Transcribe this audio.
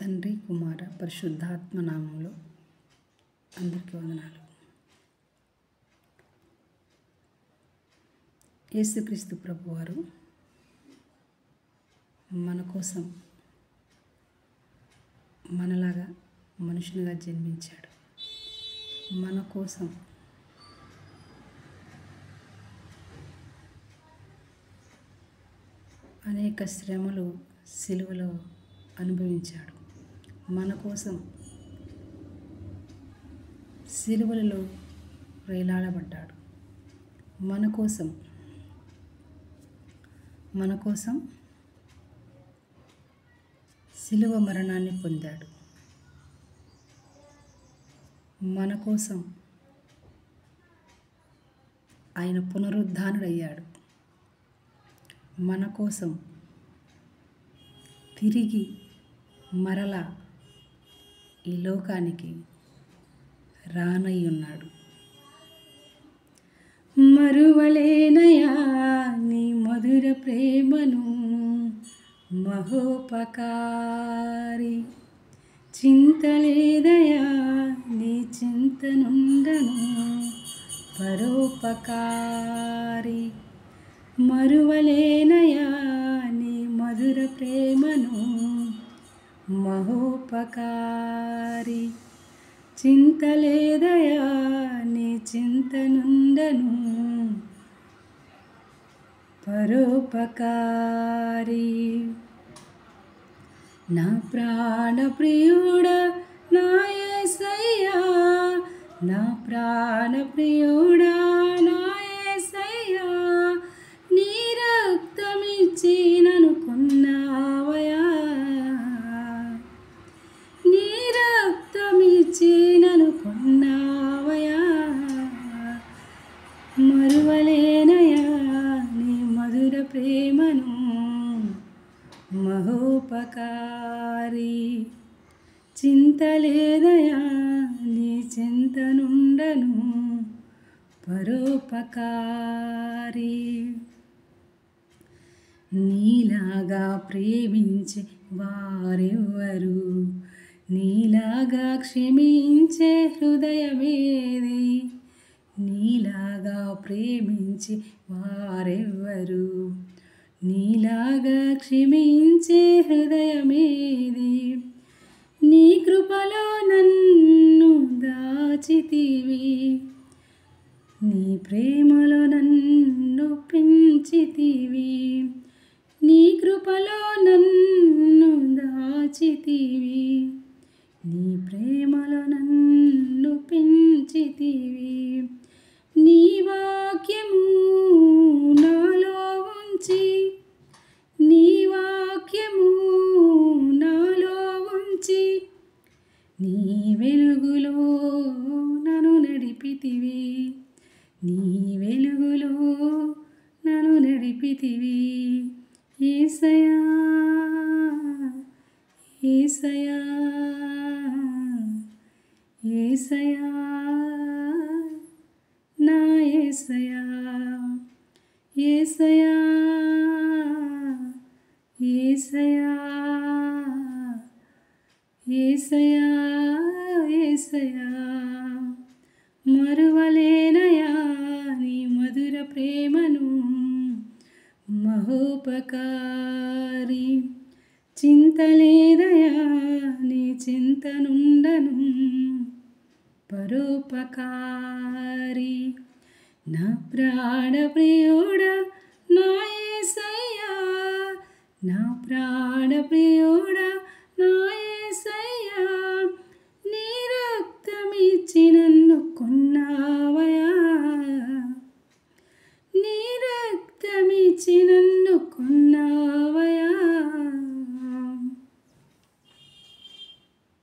తండ్రి కుమార పరిశుద్ధాత్మ నామంలో అందరికీ వందనాలు. యేసుక్రీస్తు ప్రభువారు మన కోసం మనలాగా మనుషునిగా జన్మించాడు. మన కోసం అనేక శ్రమలు సిలువలో అనుభవించాడు. మన కోసం సిలువలలో వేలాడబడ్డాడు. మన కోసం సిలువ మరణాన్ని పొందాడు. మన కోసం ఆయన పునరుద్ధానుడయ్యాడు. మన కోసం తిరిగి మరలా ఈ లోకానికి రానయ్యున్నాడు. మరువలేనయా నీ మధుర ప్రేమను, మహోపకారి చింతలేదయా నీ చింతనుండను, పరోపకారి మరువలేనయా నీ మధుర ప్రేమను, మహోపకారి చింతలేదయా నీ చింతనుండను, పరోపకారి. నా ప్రాణప్రియుడా నా యేసయ్యా, నా ప్రాణప్రియుడా నా యేసయ్యా, నీ రక్తమిచ్చి నన్ను కొన్నావయా, నీ రక్తమిచ్చి నన్ను కొన్నావయా. మరువలేనయా నీ మధుర ప్రేమను, మహోపకారి చింతలేదయా నీ చింతనుండను, పరోపకారి. నీలాగా ప్రేమించే వారెవ్వరు, నీలాగా క్షమించే హృదయమేది, నీలాగా ప్రేమించే వారెవ్వరు, నీలాగా క్షమించే హృదయమేది. నీ కృపలో నన్ను దాచితివి, నీ ప్రేమలో నన్ను పెంచితివి, నీ కృపలో నన్ను దాచితివి, నీ ప్రేమలో నన్ను పెంచితివి. నీ వాక్యము నాలో ఉంచి, నీ వాక్యము నాలో ఉంచి, నీ వెలుగులో నన్ను నడిపితివి, నీ వెలుగులో నన్ను నడిపితివి. యేసయ్యా యేసయ్యా యేసయ్యా నా యేసయ్యా, యేసయ్యా యేసయ్యా యేసయ్యా యేసయ్యా. మరువలేనయా నీ మధుర ప్రేమను, మహోపకారి చింతలేదయా నీ చింతనుండను, పరోపకారి. నా ప్రాణప్రియుడా నా యేసయ్యా, నా ప్రాణప్రియుడా